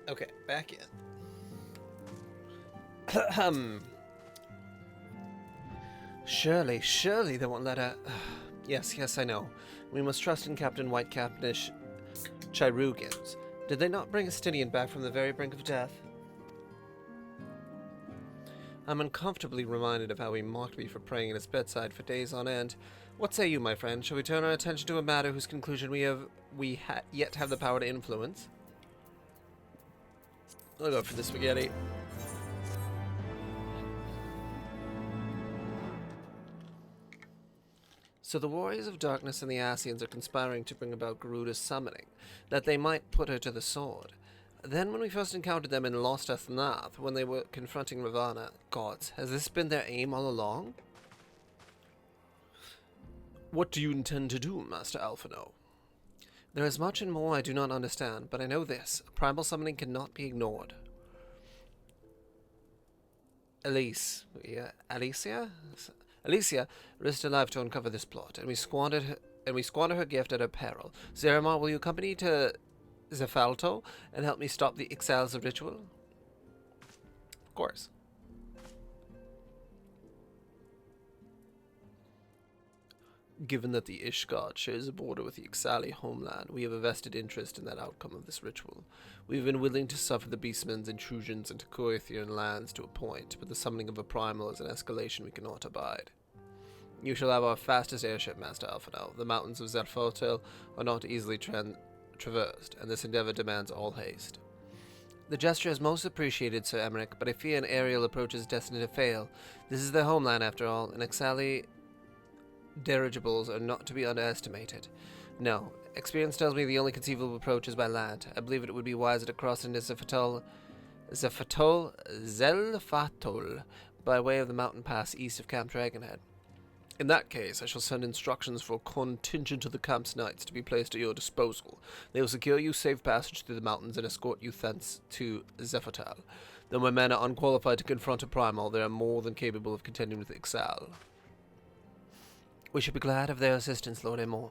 Okay, back in. Surely they won't let her. Yes, I know. We must trust in Captain Whitecap Chirugans. Did they not bring Estinian back from the very brink of death? I'm uncomfortably reminded of how he mocked me for praying at his bedside for days on end. What say you, my friend? Shall we turn our attention to a matter whose conclusion we yet have the power to influence? I'll go for the spaghetti. So the Warriors of Darkness and the Asians are conspiring to bring about Garuda's summoning, that they might put her to the sword. Then when we first encountered them in Lost Nath, when they were confronting Ravana, gods, has this been their aim all along? What do you intend to do, Master Alphino? There is much and more I do not understand, but I know this. Primal summoning cannot be ignored. Alicia risked her life to uncover this plot, and we squander her gift at her peril. Zeramar, will you accompany to Zefalto and help me stop the Ixal's ritual? Of course. Given that the Ishgard shares a border with the Ixali homeland, we have a vested interest in that outcome of this ritual. We have been willing to suffer the Beastmen's intrusions into Coethian lands to a point, but the summoning of a primal is an escalation we cannot abide. You shall have our fastest airship, Master Alphanel. The mountains of Zerfotil are not easily traversed, and this endeavor demands all haste. The gesture is most appreciated, Sir Emmerich, but I fear an aerial approach is destined to fail. This is their homeland, after all, and Ixali dirigibles are not to be underestimated. No, experience tells me the only conceivable approach is by land. I believe it would be wiser to cross into Zelfatol, by way of the mountain pass east of Camp Dragonhead. In that case, I shall send instructions for a contingent of the camp's knights to be placed at your disposal. They will secure you safe passage through the mountains and escort you thence to Zephatal. Though my men are unqualified to confront a primal, they are more than capable of contending with Ixal. We should be glad of their assistance, Lord Amor.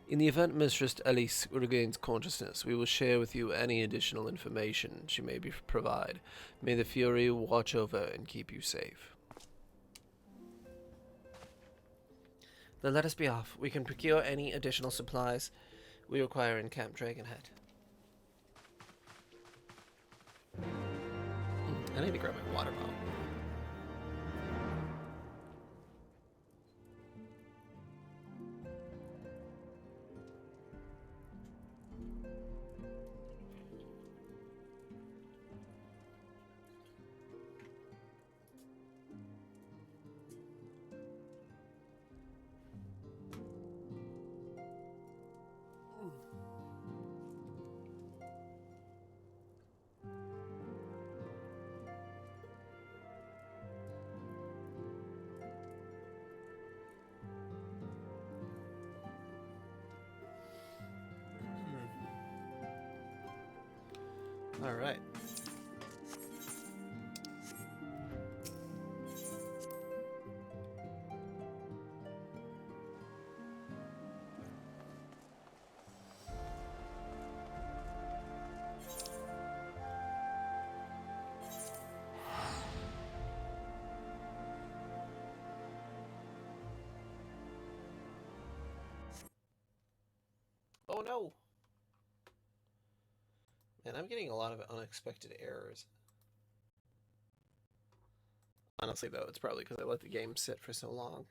In the event Mistress Alice regains consciousness, we will share with you any additional information she may provide. May the Fury watch over and keep you safe. Then let us be off. We can procure any additional supplies we require in Camp Dragonhead. I need to grab my water bottle. All right. Oh no! Man, I'm getting a lot of unexpected errors. Honestly, though, it's probably because I let the game sit for so long.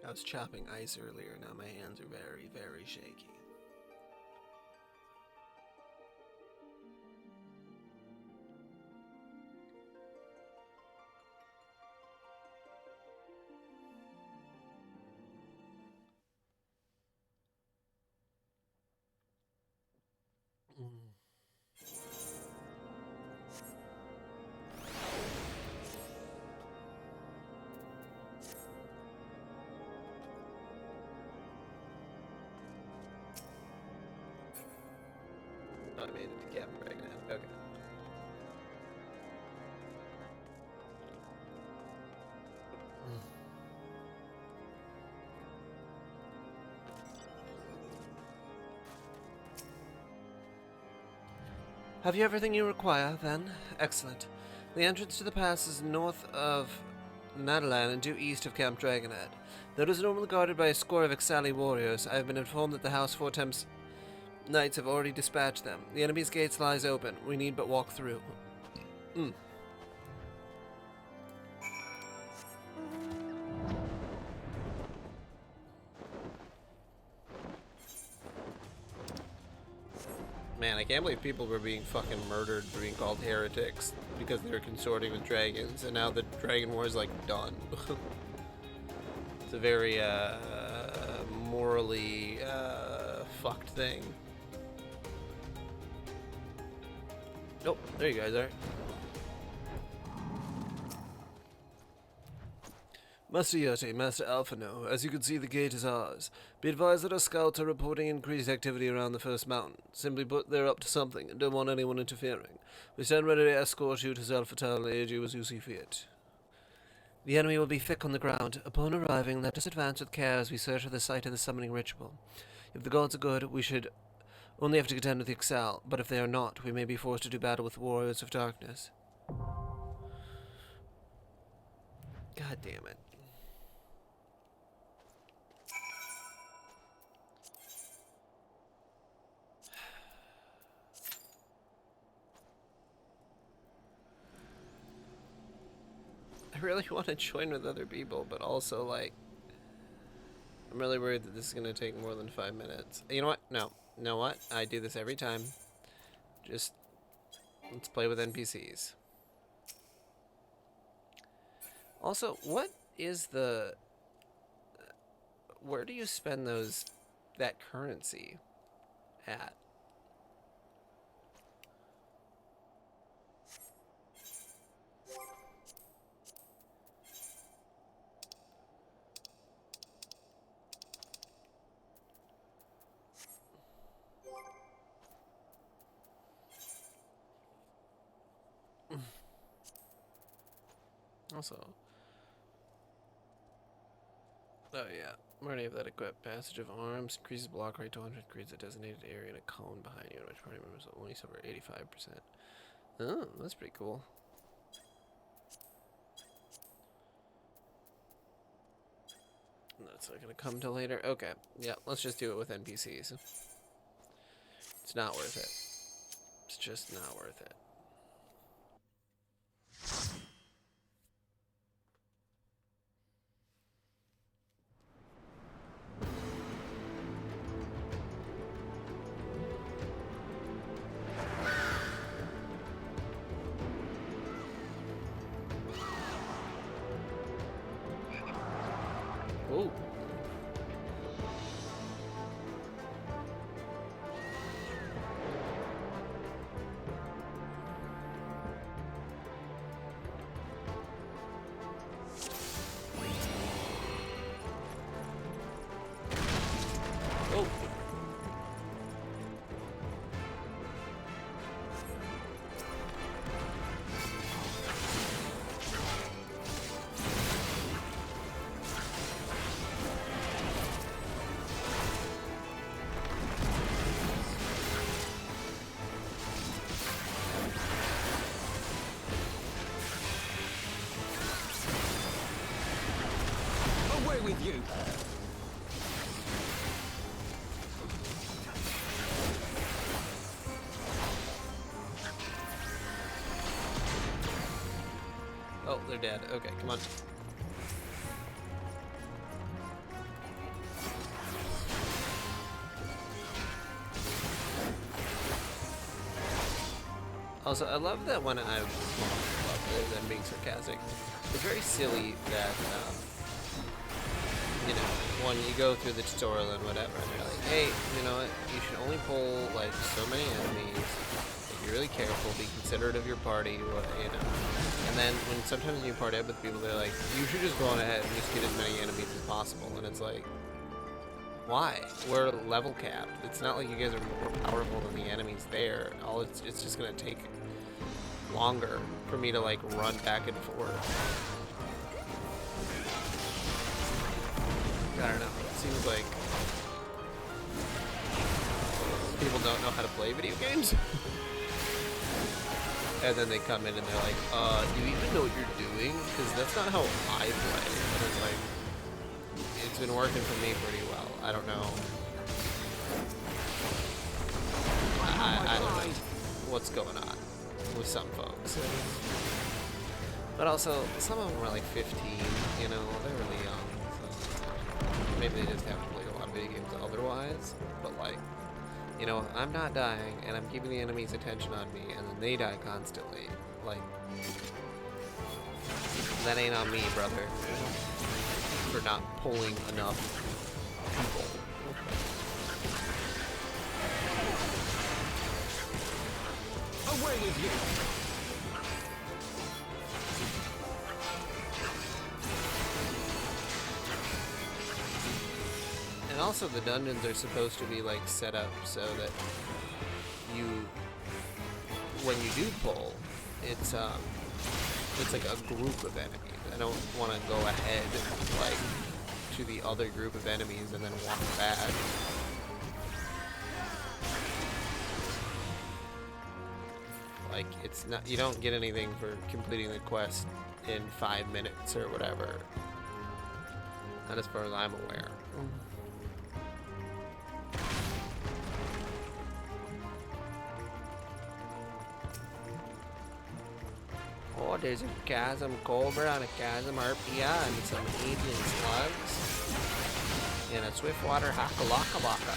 I was chopping ice earlier, now my hands are very, very shaky. I made it to Camp Pregnant. Okay. Have you everything you require, then? Excellent. The entrance to the pass is north of Nadalan and due east of Camp Dragonhead. Though it is normally guarded by a score of Ixali warriors, I have been informed that the House Fortem's knights have already dispatched them. The enemy's gates lies open. We need but walk through. Man, I can't believe people were being fucking murdered for being called heretics because they were consorting with dragons, and now the dragon war is like done. It's a very morally fucked thing. Oh, there you guys are. Master Yeti, Master Alphano, as you can see, the gate is ours. Be advised that our scouts are reporting increased activity around the first mountain. Simply put, they're up to something and don't want anyone interfering. We stand ready to escort you to Zelfatal and aid you as you see fit. The enemy will be thick on the ground. Upon arriving, let us advance with care as we search for the site of the summoning ritual. If the gods are good, we should only have to contend with the Ixal, but if they are not, we may be forced to do battle with warriors of darkness. God damn it. I really want to join with other people, but also, like, I'm really worried that this is going to take more than 5 minutes. You know what? No. You know what? I do this every time. Just, let's play with NPCs. Also, what is the... Where do you spend that currency at? Also, oh yeah, we already have that equipped. Passage of arms increases block rate to 100, creates a designated area in a cone behind you, in which party members will only suffer 85%. Oh, that's pretty cool. That's not gonna come till later. Okay, yeah, let's just do it with NPCs. It's not worth it. It's just not worth it. Oh. Oh. Away with you! Oh, they're dead. Okay, come on. Also, I love that when I love this, I'm being sarcastic. It's very silly that, you know, when you go through the tutorial and whatever, and they're like, hey, you know what, you should only pull, like, so many enemies. Be really careful, be considerate of your party, you know. And then when sometimes when you party up with people, they're like, you should just go on ahead and just get as many enemies as possible. And it's like, why? We're level capped. It's not like you guys are more powerful than the enemies there. It's just gonna take longer for me to like run back and forth. I don't know. It seems like people don't know how to play video games. And then they come in and they're like, do you even know what you're doing? Because that's not how I play. And it's like, it's been working for me pretty well. I don't know. I don't know what's going on with some folks. But also, some of them are like 15, you know, they're really young. So maybe they just haven't played a lot of video games otherwise. But like, you know, I'm not dying, and I'm keeping the enemy's attention on me, and then they die constantly. Like, that ain't on me, brother. For not pulling enough people. Away with you! And also the dungeons are supposed to be like set up so that you, when you do pull, it's like a group of enemies. I don't want to go ahead like to the other group of enemies and then walk back. Like, it's not, you don't get anything for completing the quest in 5 minutes or whatever. Not as far as I'm aware. Oh, there's a chasm cobra and a chasm arpia and some alien slugs. And a swiftwater hakalaka-baka.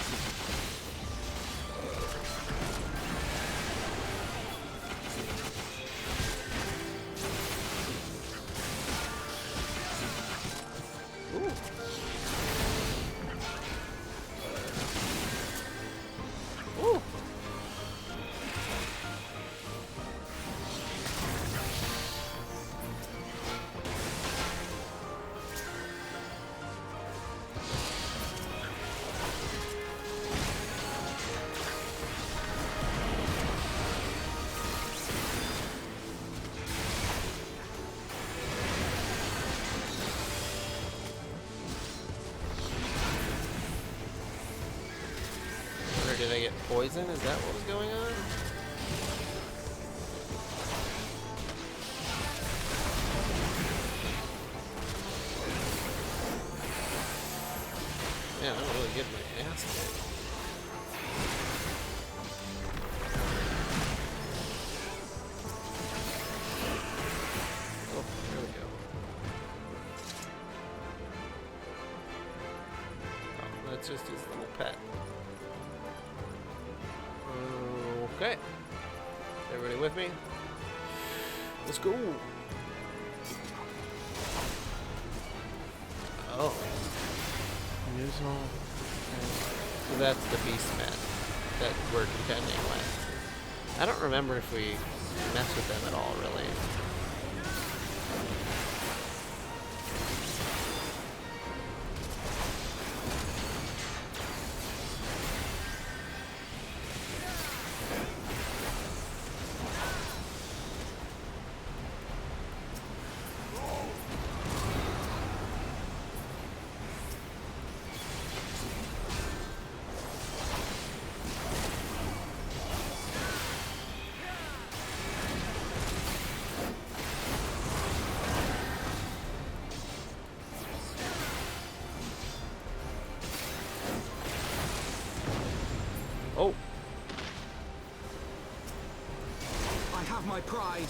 Did I get poison? Is that what was going on? Yeah, I'm really getting my ass kicked. Oh, there we go. Oh, that's just his little pet. Okay. Everybody with me? Let's go. Oh. So that's the beastmen that we're contending with. I don't remember if we messed with them at all, really. Oh. I have my pride.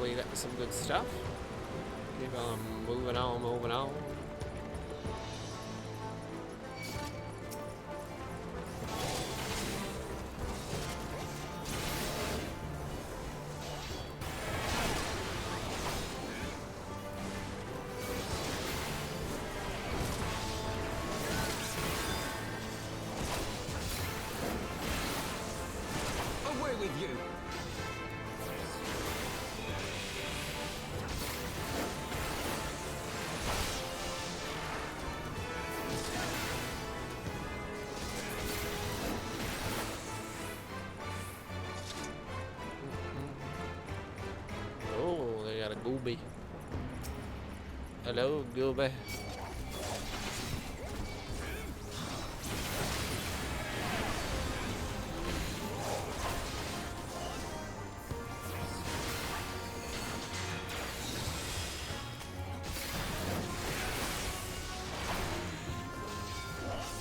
we got some good stuff. Keep on moving on, moving on. Away with you. Oh, they got a gooby. Hello, gooby.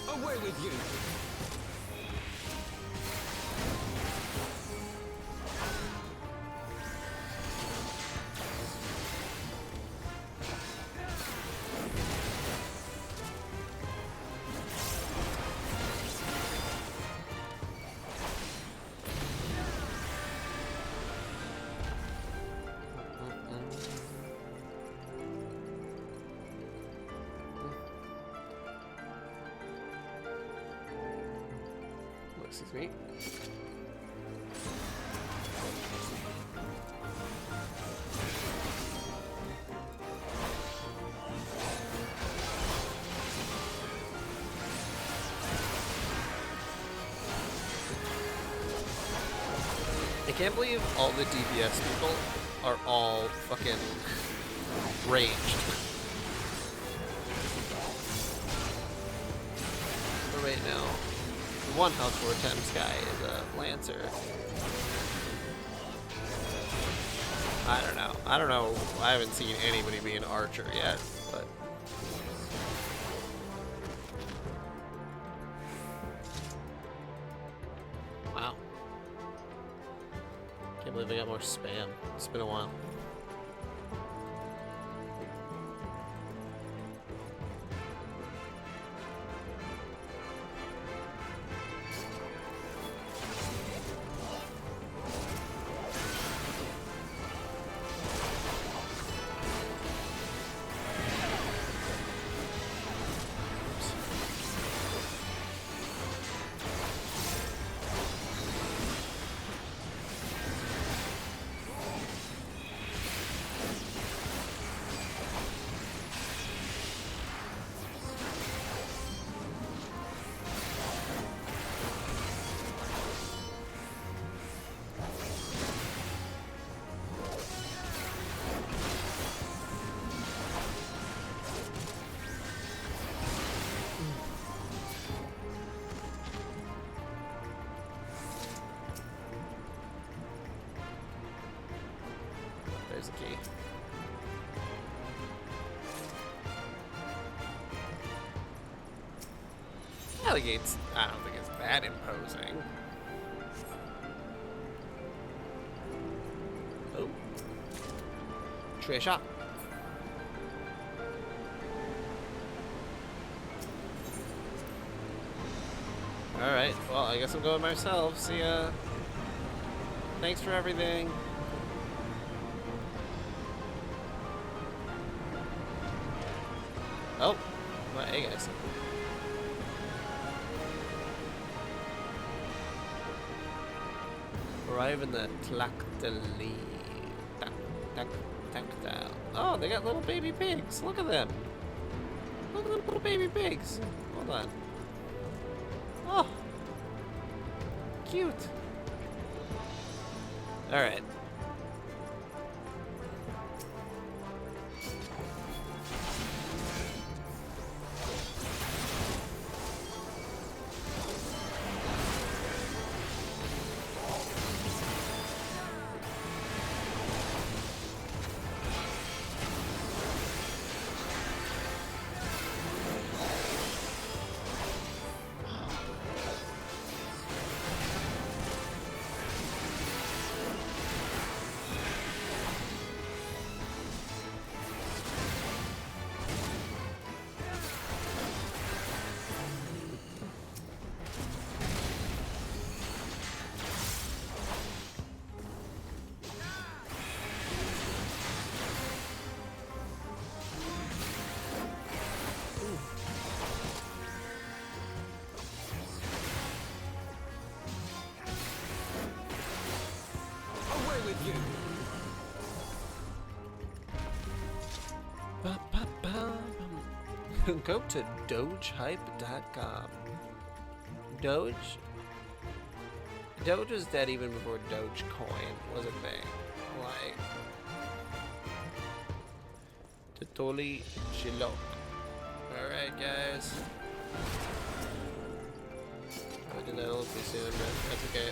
Away with you. Excuse me. I can't believe all the DPS people are all fucking raged. But right now, the one health for Thames guy is a Lancer. I don't know. I don't know. I haven't seen anybody be an Archer yet, but. Wow. Can't believe they got more spam. It's been a while. There's a key. Well, the gate's, I don't think it's that imposing. Oh. Trisha. Alright, well, I guess I'm going myself. See ya. Thanks for everything. Oh, well, hey guys. Arrive in the tactile. Oh, they got little baby pigs. Look at them. Look at them little baby pigs. Hold on. Oh, cute. All right. you. Go to dogehype.com. Doge was dead even before Dogecoin was a thing. Like, Totally Shilok. Alright, guys. I did that a little too soon, but that's okay.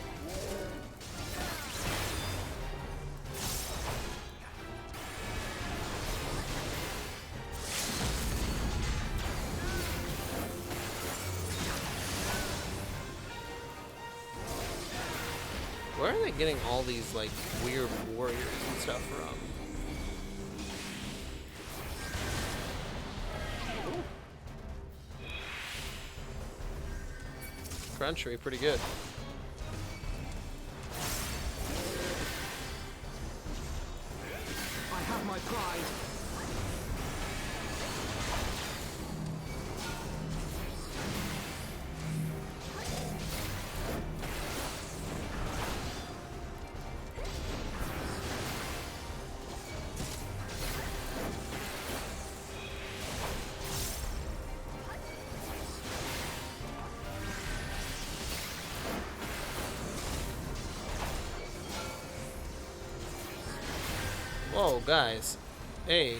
Where are they getting all these, like, weird warriors and stuff from? Ooh. Crunchery, pretty good. I have my pride. Whoa, guys. Hey.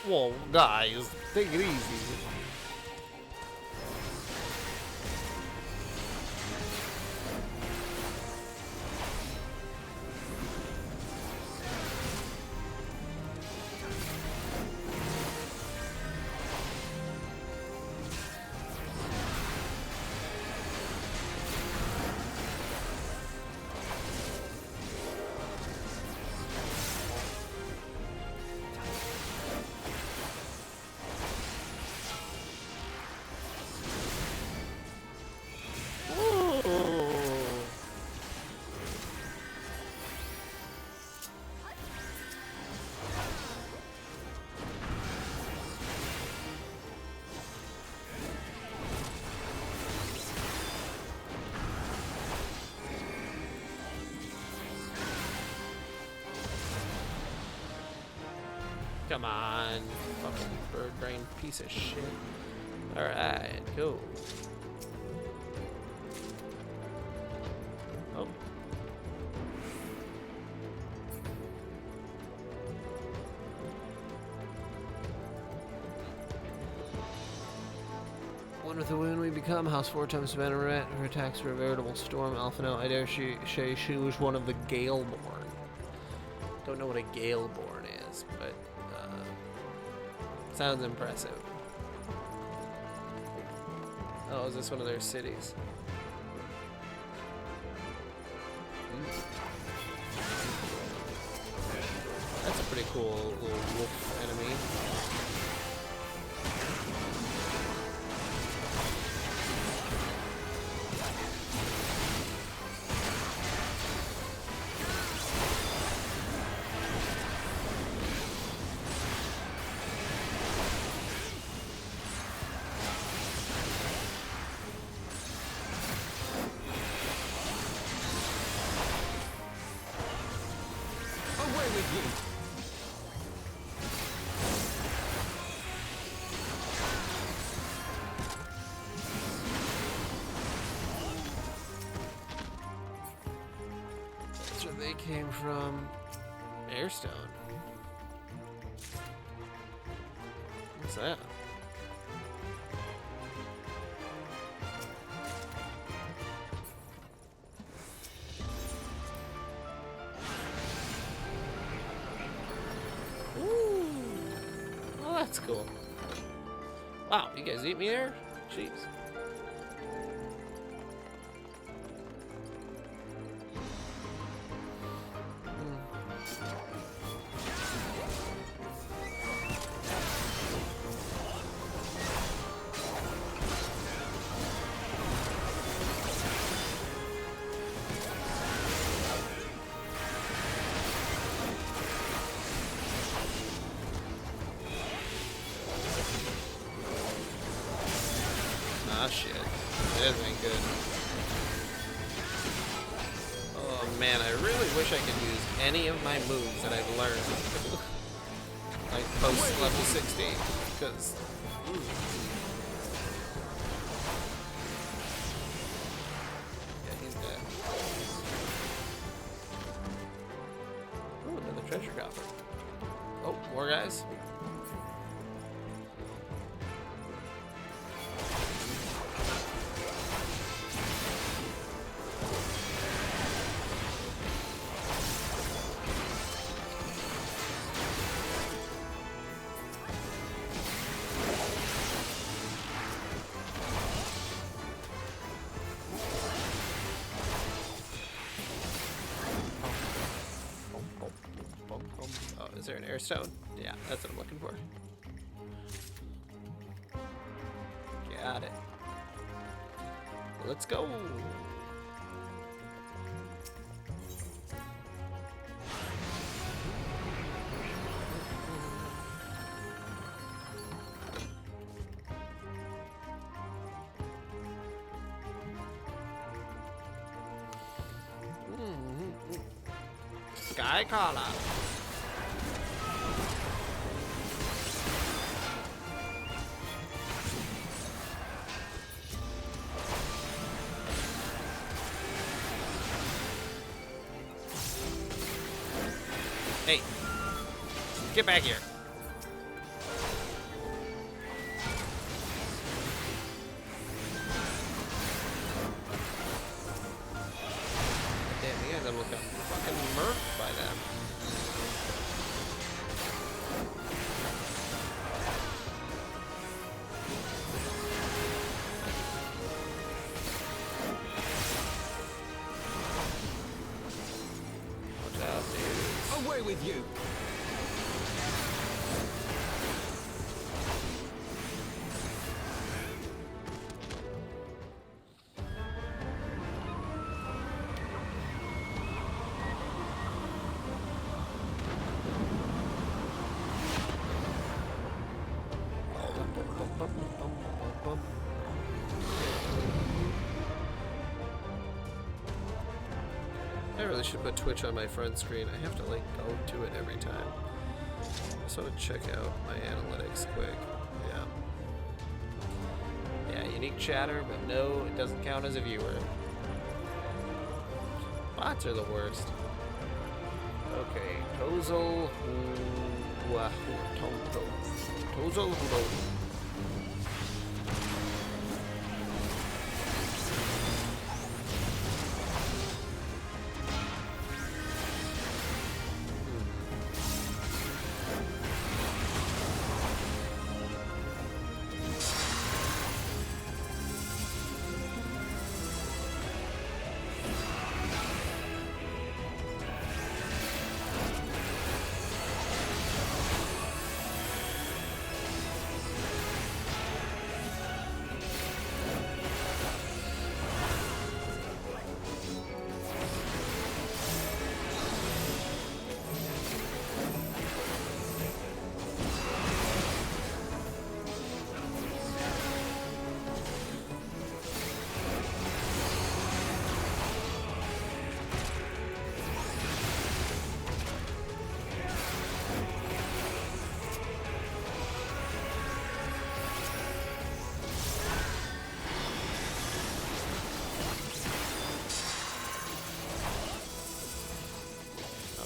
Whoa, guys. Take it easy. Come on, fucking bird brain piece of shit. Alright, go. Oh. One with the wound we become, House 4 times Savannah Rat, her attacks were a veritable storm. Alpha note, I dare say she was one of the Galeborn. Don't know what a Galeborn is, but sounds impressive. Oh, is this one of their cities? That's a pretty cool little wolf enemy. Away with you. That's where they came from. Airstone. What's that? Ooh. Oh, that's cool. Wow, you guys eat me there? Jeez. Ah, shit. This ain't good. Oh man, I really wish I could use any of my moves that I've learned. Like post level 60. Because. Yeah, he's dead. Ooh, another treasure coffer. Oh, more guys. Oh, is there an air stone? Yeah, that's what I'm looking for. Got it. Let's go. Sky Collar. Hey, get back here. Damn, you guys almost got fucking murked by them. Watch out, dude. Away with you! I really should put Twitch on my front screen. I have to like go to it every time. I just want to check out my analytics quick. Yeah. Yeah, unique chatter, but no, it doesn't count as a viewer. Bots are the worst. Okay, Tozel Hudo.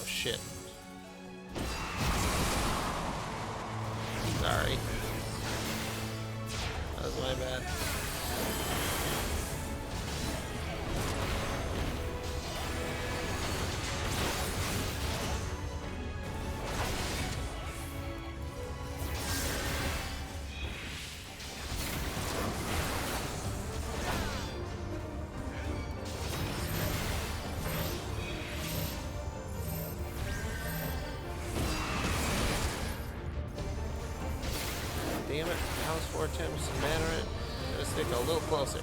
Shit. Sorry. That was my bad. Damn it, House 4 attempts, Mandarin. Gotta stick a little closer.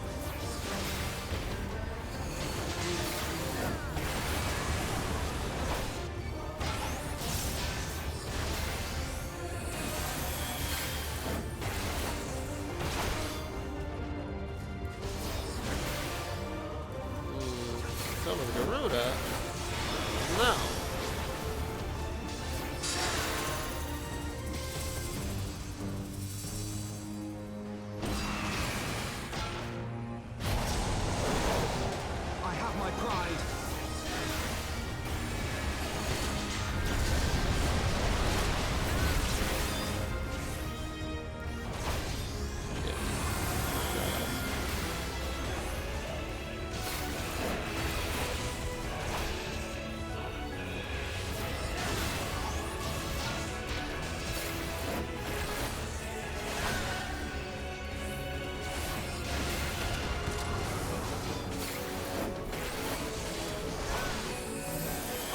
Summon Garuda? No. I have my pride.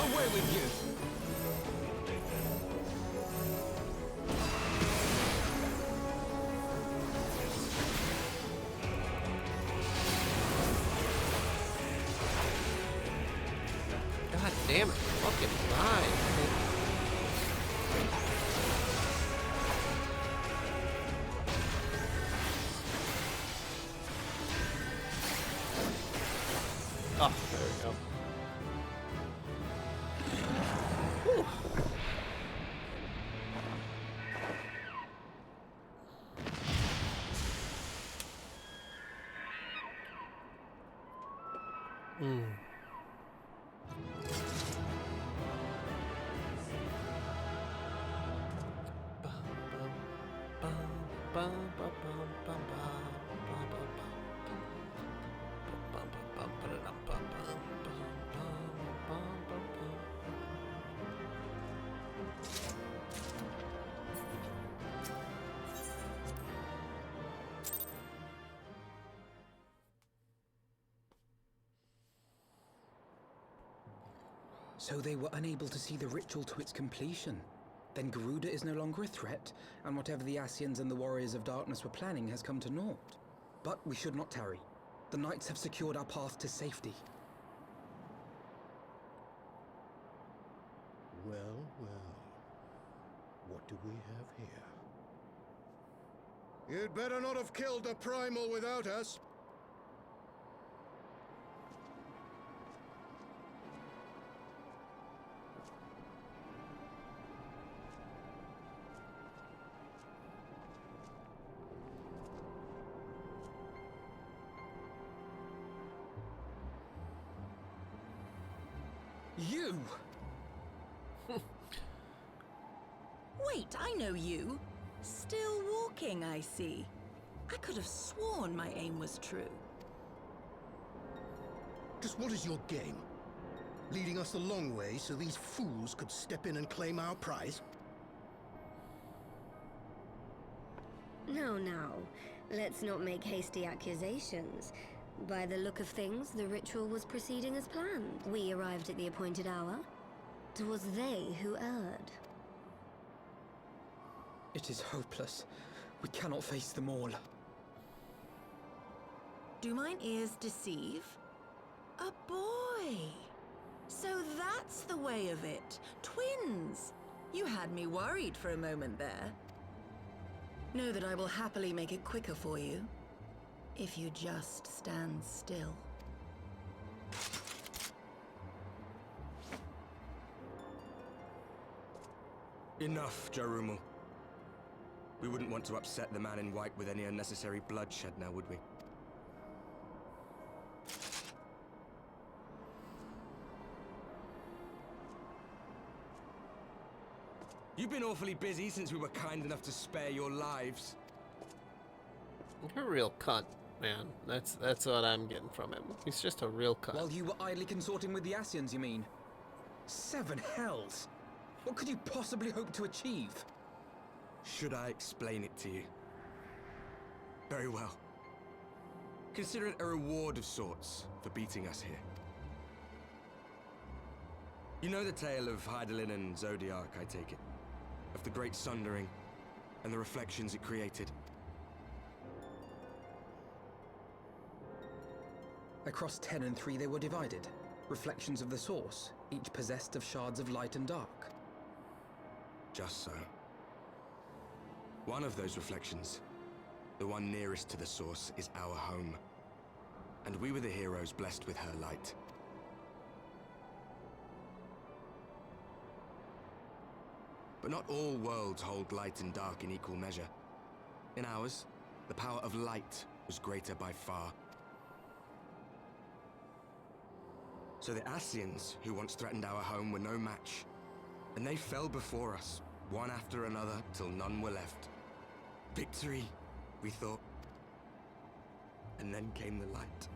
Away with you. God damn it. Fucking lie. Oh, there we go. Whew. So they were unable to see the ritual to its completion. Then Garuda is no longer a threat, and whatever the Ascians and the Warriors of Darkness were planning has come to naught. But we should not tarry. The Knights have secured our path to safety. Well, well. What do we have here? You'd better not have killed the Primal without us. You! Wait, I know you. Still walking, I see. I could have sworn my aim was true. Just what is your game? Leading us a long way so these fools could step in and claim our prize? No, now. Let's not make hasty accusations. By the look of things, the ritual was proceeding as planned. We arrived at the appointed hour. 'Twas they who erred. It is hopeless. We cannot face them all. Do mine ears deceive? A boy! So that's the way of it. Twins! You had me worried for a moment there. Know that I will happily make it quicker for you. If you just stand still. Enough, Jarumal. We wouldn't want to upset the man in white with any unnecessary bloodshed now, would we? You've been awfully busy since we were kind enough to spare your lives. You're a real cunt, man. That's what I'm getting from him. He's just a real cunt. While you were idly consorting with the Ascians, you mean? 7 hells! What could you possibly hope to achieve? Should I explain it to you? Very well. Consider it a reward of sorts for beating us here. You know the tale of Hydaelyn and Zodiac, I take it? Of the Great Sundering and the reflections it created. Across 10 and 3 they were divided. Reflections of the source, each possessed of shards of light and dark. Just so. One of those reflections, the one nearest to the source, is our home. And we were the heroes blessed with her light. But not all worlds hold light and dark in equal measure. In ours, the power of light was greater by far. So the Ascians, who once threatened our home, were no match. And they fell before us, one after another, till none were left. Victory, we thought. And then came the light.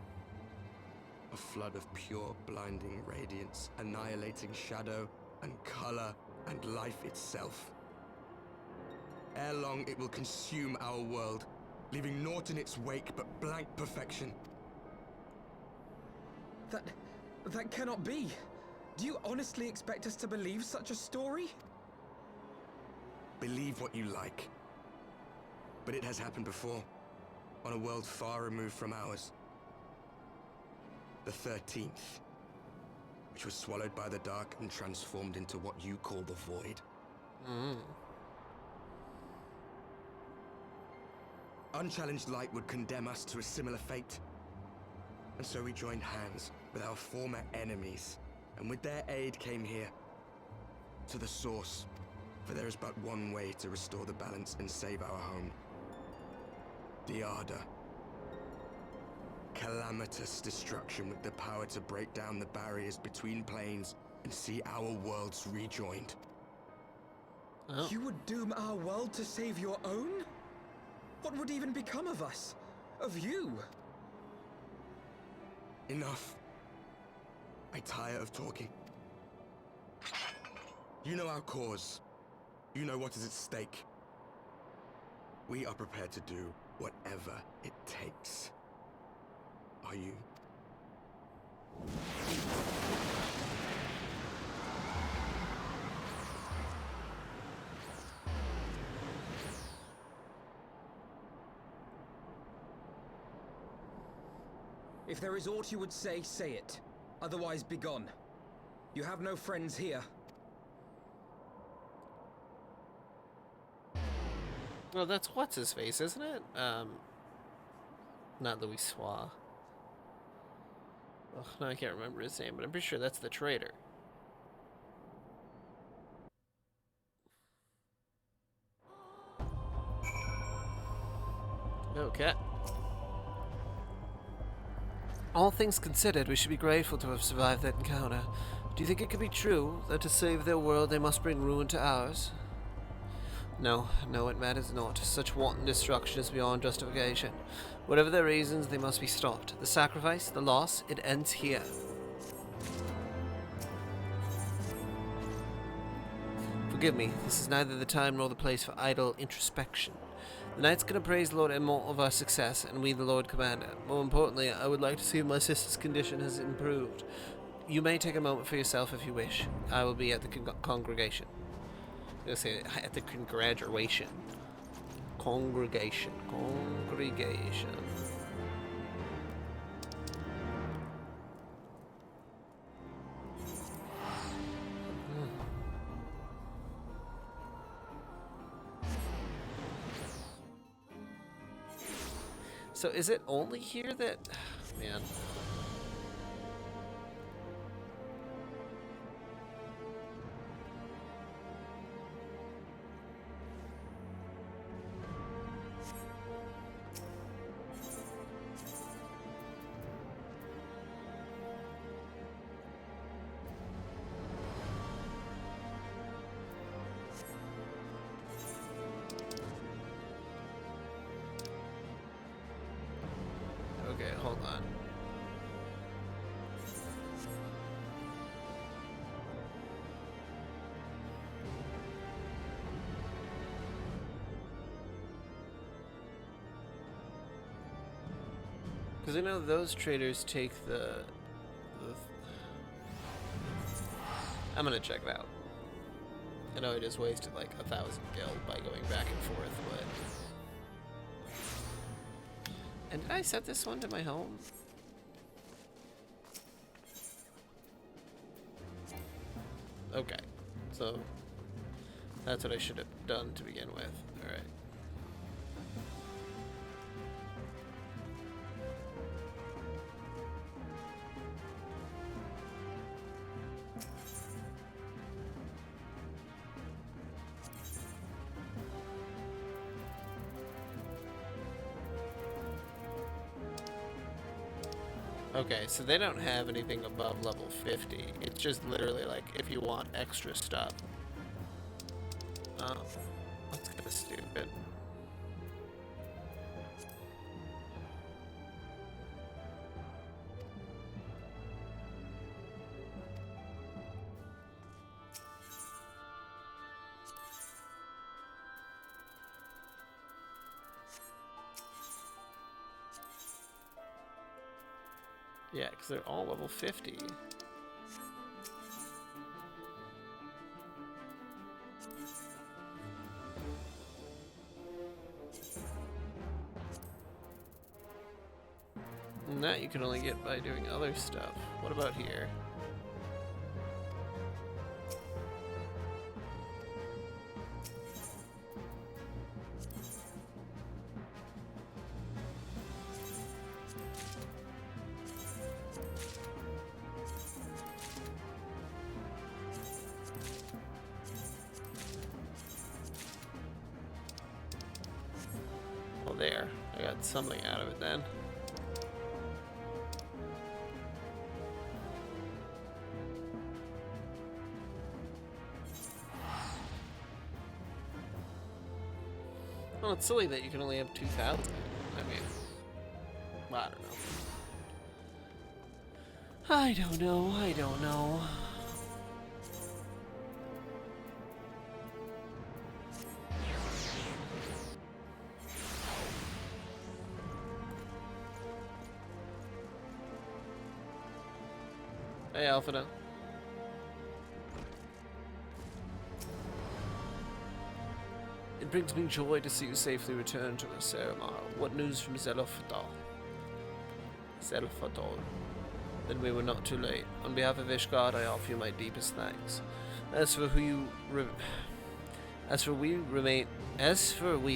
A flood of pure, blinding radiance, annihilating shadow and color and life itself. Ere long, it will consume our world, leaving naught in its wake but blank perfection. That cannot be. Do you honestly expect us to believe such a story? Believe what you like. But it has happened before, on a world far removed from ours. The 13th, which was swallowed by the dark and transformed into what you call the Void. Unchallenged light would condemn us to a similar fate. And so we joined hands with our former enemies, and with their aid came here, to the Source, for there is but one way to restore the balance and save our home. The Ardor. Calamitous destruction with the power to break down the barriers between planes and see our worlds rejoined. Oh. You would doom our world to save your own? What would even become of us? Of you? Enough. I tire of talking. You know our cause. You know what is at stake. We are prepared to do whatever it takes. Are you? If there is aught you would say, say it. Otherwise, begone. You have no friends here. Well, that's what's his face, isn't it? Not Louis Soir. Ugh, no, I can't remember his name, but I'm pretty sure that's the traitor. Okay. All things considered, we should be grateful to have survived that encounter. Do you think it could be true that to save their world they must bring ruin to ours? No, it matters not. Such wanton destruction is beyond justification. Whatever their reasons, they must be stopped. The sacrifice, the loss, it ends here. Forgive me, this is neither the time nor the place for idle introspection. The Knight's gonna praise Lord Immortal of our success, and we the Lord Commander. More importantly, I would like to see if my sister's condition has improved. You may take a moment for yourself if you wish. I will be at the congregation. I'm gonna say at the congratulation. Congregation. So is it only here that... Man. Okay, hold on. Because I know those traders take the I'm gonna check it out. I know I just wasted like 1,000 gil by going back and forth, but... And did I set this one to my home? Okay, so that's what I should have done to begin with. Alright. Okay, so they don't have anything above level 50. It's just literally like if you want extra stuff. That's kind of stupid. Yeah, because they're all level 50. And that you can only get by doing other stuff. What about here? Oh, there. I got something out of it then. Well, it's silly that you can only have 2,000. I mean, well, I don't know. I don't know. I don't know. Hey, Alphina. It brings me joy to see you safely return to the Seramar. What news from Zelfadal? Then we were not too late. On behalf of Ishgard, I offer you my deepest thanks. As for we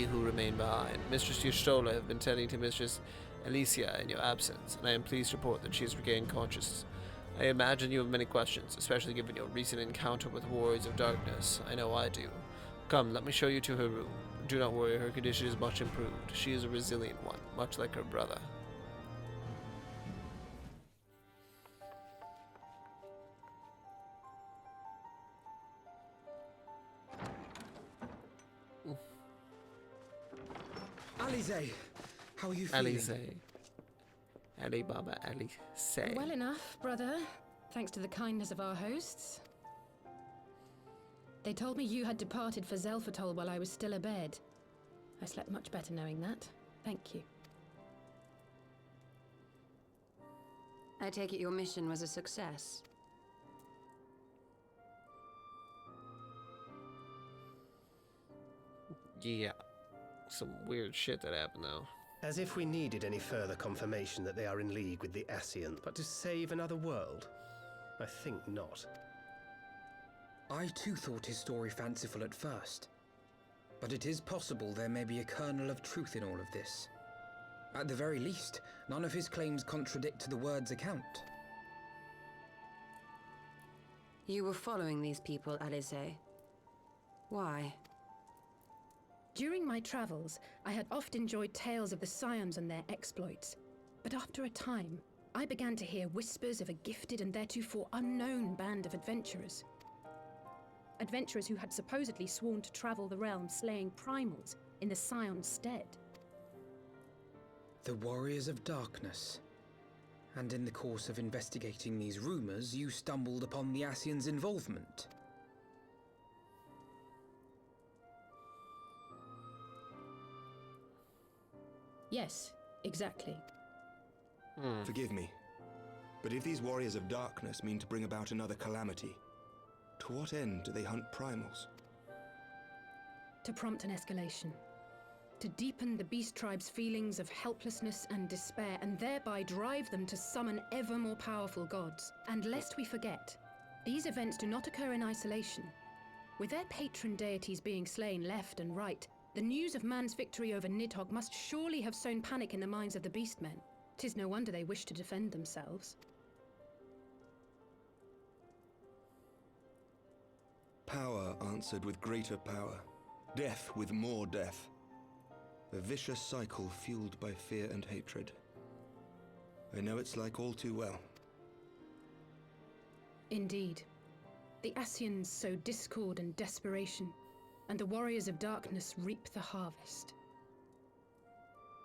who remain behind, Mistress Yustola have been tending to Mistress Alicia in your absence, and I am pleased to report that she has regained consciousness. I imagine you have many questions, especially given your recent encounter with Warriors of Darkness. I know I do. Come, let me show you to her room. Do not worry, her condition is much improved. She is a resilient one, much like her brother. Alize, how are you feeling? Alize. Ali Baba Alize. Well enough, brother. Thanks to the kindness of our hosts. They told me you had departed for Zelfatol while I was still abed. I slept much better knowing that. Thank you. I take it your mission was a success. Yeah. Some weird shit that happened though. As if we needed any further confirmation that they are in league with the Ascian. But to save another world? I think not. I too thought his story fanciful at first. But it is possible there may be a kernel of truth in all of this. At the very least, none of his claims contradict the word's account. You were following these people, Alize. Why? During my travels, I had oft enjoyed tales of the Scions and their exploits. But after a time, I began to hear whispers of a gifted and theretofore unknown band of adventurers. Adventurers who had supposedly sworn to travel the realm slaying primals in the Scion's stead. The Warriors of Darkness. And in the course of investigating these rumors, you stumbled upon the Ascian's involvement. Yes, exactly. Forgive me, but if these Warriors of Darkness mean to bring about another calamity, to what end do they hunt primals? To prompt an escalation. To deepen the beast tribe's feelings of helplessness and despair, and thereby drive them to summon ever more powerful gods. And lest we forget, these events do not occur in isolation. With their patron deities being slain left and right, the news of man's victory over Nidhogg must surely have sown panic in the minds of the beastmen. 'Tis no wonder they wish to defend themselves. Power answered with greater power, death with more death. A vicious cycle fueled by fear and hatred. I know it's like all too well. Indeed. The Ascians sow discord and desperation, and the warriors of darkness reap the harvest.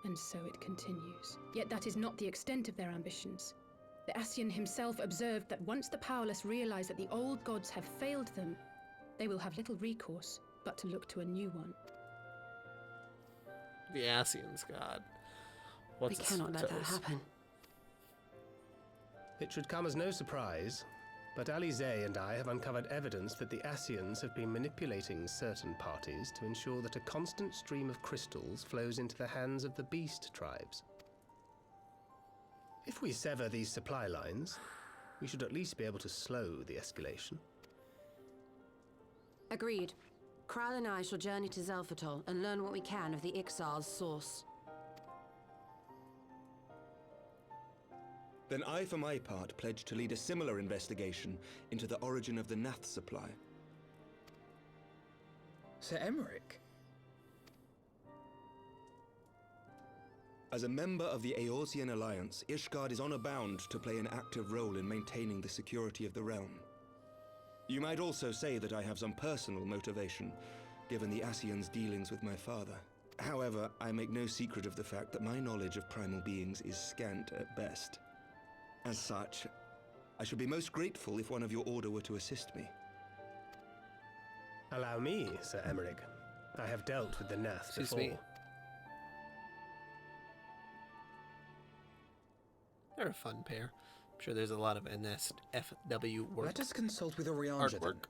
And so it continues. Yet that is not the extent of their ambitions. The Ascian himself observed that once the powerless realize that the old gods have failed them, they will have little recourse but to look to a new one. The Ascians, God. What's We cannot let that happen. It should come as no surprise, but Alize and I have uncovered evidence that the Ascians have been manipulating certain parties to ensure that a constant stream of crystals flows into the hands of the beast tribes. If we sever these supply lines, we should at least be able to slow the escalation. Agreed. Kral and I shall journey to Zelphatol and learn what we can of the Ixal's source. Then I, for my part, pledge to lead a similar investigation into the origin of the Nath supply. Sir Emmerich? As a member of the Eorzean Alliance, Ishgard is honor bound to play an active role in maintaining the security of the realm. You might also say that I have some personal motivation, given the Ascians' dealings with my father. However, I make no secret of the fact that my knowledge of primal beings is scant at best. As such, I should be most grateful if one of your order were to assist me. Allow me, Sir Emmerich. I have dealt with the Nath Excuse before. me. They're a fun pair. I'm sure there's a lot of NSFW work. Let us consult with Orianja then. Artwork.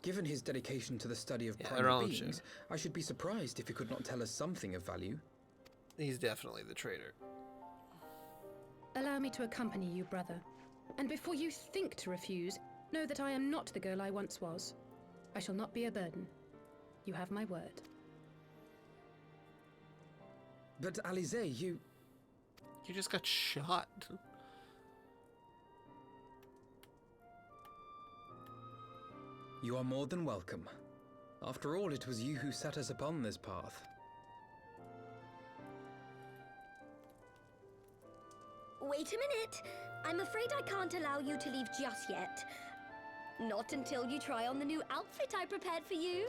Given his dedication to the study of Yeah, primal Orianja. beings, I should be surprised if he could not tell us something of value. He's definitely the traitor. Allow me to accompany you, brother. And before you think to refuse, know that I am not the girl I once was. I shall not be a burden. You have my word. But Alize, you just got shot. You are more than welcome. After all, it was you who set us upon this path. Wait a minute. I'm afraid I can't allow you to leave just yet. Not until you try on the new outfit I prepared for you.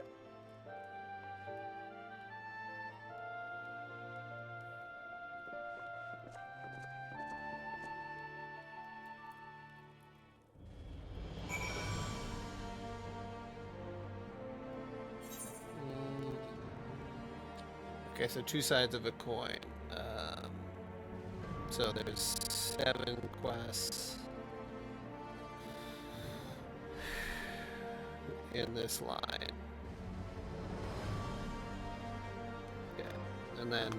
Okay, so two sides of a coin. So there's 7 quests in this line. Yeah, and then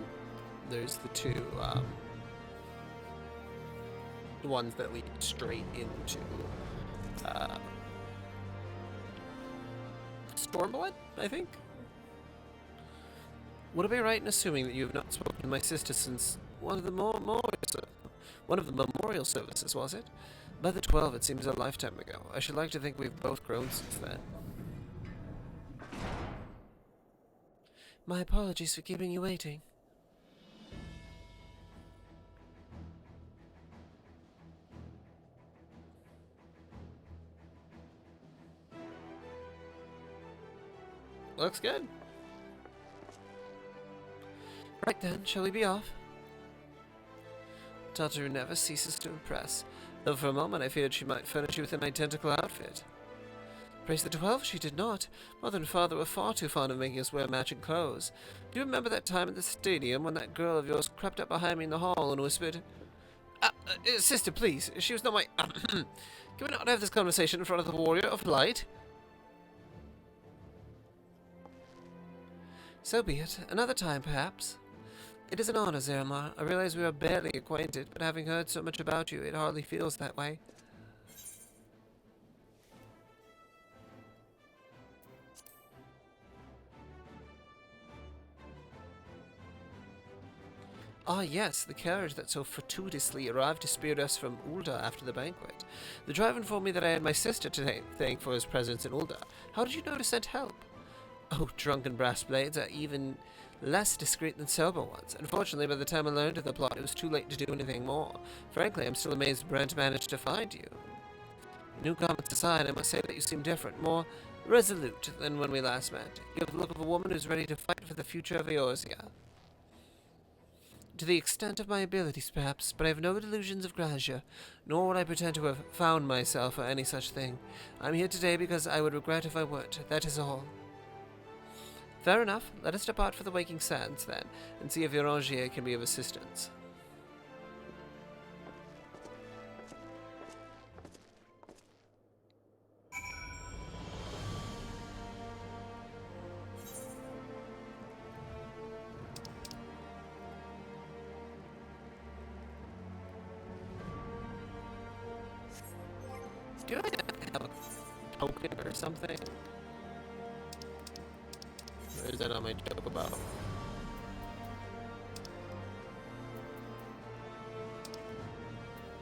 there's the two ones that lead straight into Stormblood, I think. Would I be right in assuming that you have not spoken to my sister since one of the memorial services, was it? By the 12, it seems a lifetime ago. I should like to think we've both grown since then. My apologies for keeping you waiting. Looks good. Right then, shall we be off? Daughter never ceases to impress, though for a moment I feared she might furnish you with an identical outfit. Praise the 12, she did not. Mother and father were far too fond of making us wear matching clothes. Do you remember that time at the stadium when that girl of yours crept up behind me in the hall and whispered, sister, please, she was not my... Can we not have this conversation in front of the warrior of light? So be it. Another time, perhaps. It is an honor, Zeramar. I realize we are barely acquainted, but having heard so much about you, it hardly feels that way. Ah, yes, the carriage that so fortuitously arrived to spear us from Ul'dah after the banquet. The driver informed me that I had my sister to thank for his presence in Ul'dah. How did you know to send help? Oh, drunken brass blades, I even less discreet than sober ones. Unfortunately, by the time I learned of the plot, it was too late to do anything more. Frankly, I'm still amazed Brent managed to find you. New comments aside, I must say that you seem different, more resolute than when we last met. You have the look of a woman who's ready to fight for the future of Eorzea. To the extent of my abilities, perhaps, but I have no delusions of grandeur, nor would I pretend to have found myself or any such thing. I'm here today because I would regret if I would, that is all. Fair enough. Let us depart for the Waking Sands, then, and see if Eorzea can be of assistance. Do I have a token or something? Or is that not my joke about?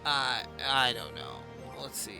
I don't know. Let's see.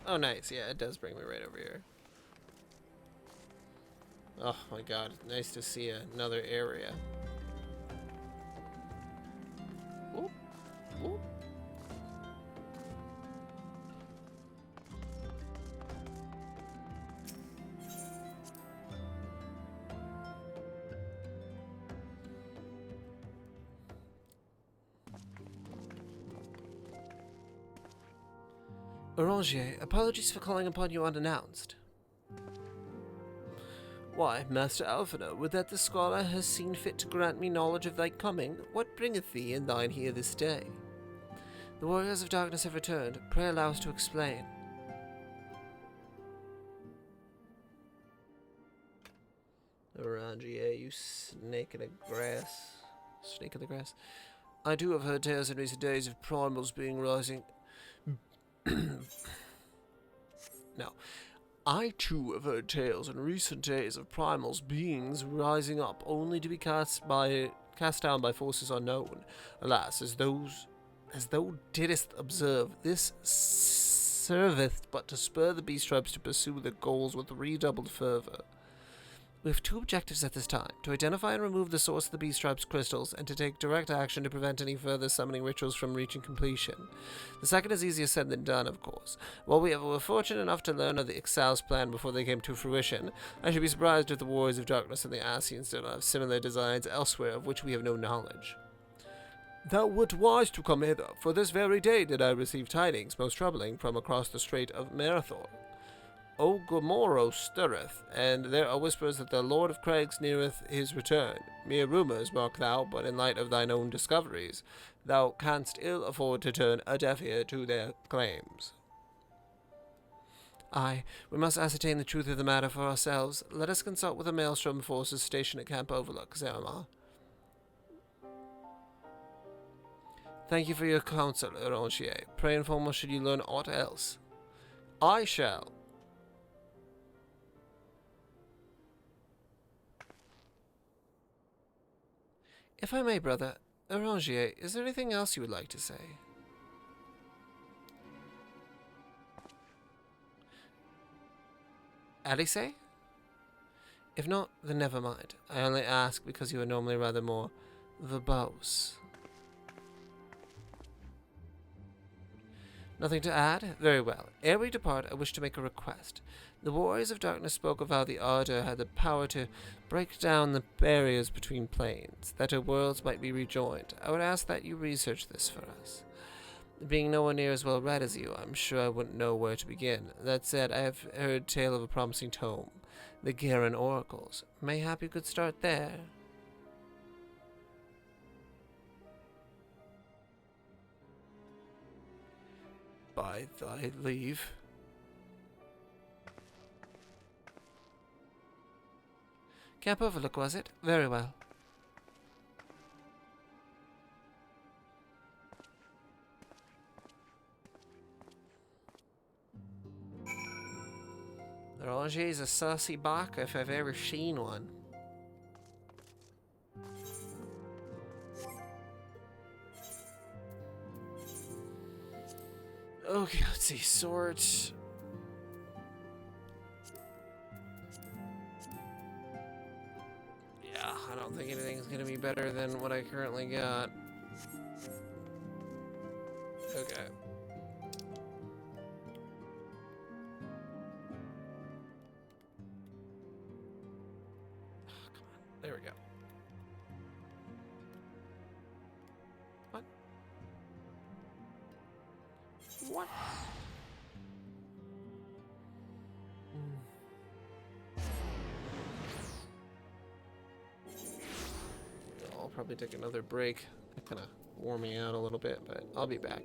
Oh, nice. Yeah, it does bring me right over here. Oh my god, nice to see another area. Oop, oop. Eorzea, apologies for calling upon you unannounced. Why, Master Alphina, would that the scholar has seen fit to grant me knowledge of thy coming, what bringeth thee and thine here this day? The warriors of darkness have returned. Pray allow us to explain. Eorzea, you snake in the grass. Snake in the grass. I too have heard tales in recent days of primals being rising. No. I too have heard tales in recent days of primals beings rising up only to be cast down by forces unknown. Alas, as thou didst observe, this serveth but to spur the beast tribes to pursue their goals with redoubled fervor. We have two objectives at this time: to identify and remove the source of the beast tribe's crystals, and to take direct action to prevent any further summoning rituals from reaching completion. The second is easier said than done, of course. While we were fortunate enough to learn of the Ixal's plan before they came to fruition, I should be surprised if the Warriors of Darkness and the Ascians do not have similar designs elsewhere of which we have no knowledge. Thou wert wise to come hither, for this very day did I receive tidings most troubling from across the Strait of Marathor. O Gomorrah stirreth, and there are whispers that the Lord of Craigs neareth his return. Mere rumours, mark thou, but in light of thine own discoveries, thou canst ill afford to turn a deaf ear to their claims. Aye, we must ascertain the truth of the matter for ourselves. Let us consult with the Maelstrom forces stationed at Camp Overlook, Zeramar. Thank you for your counsel, Eorzea. Pray inform us should you learn aught else. I shall. If I may, brother, Eorzea, is there anything else you would like to say? Alice? If not, then never mind. I only ask because you are normally rather more verbose. Nothing to add? Very well. Ere we depart, I wish to make a request. The Warriors of Darkness spoke of how the Ardor had the power to break down the barriers between planes, that our worlds might be rejoined. I would ask that you research this for us. Being nowhere near as well read as you, I'm sure I wouldn't know where to begin. That said, I have heard tale of a promising tome, the Garen Oracles. Mayhap you could start there. by thy leave. Camp Overlook, was it? Very well. Roger's a saucy bach if I've ever seen one. Okay, let's see. Swords. Yeah, I don't think anything's gonna be better than what I currently got. Okay. Oh, come on. There we go. What? What? I'll probably take another break. It kind of wore me out a little bit, but I'll be back.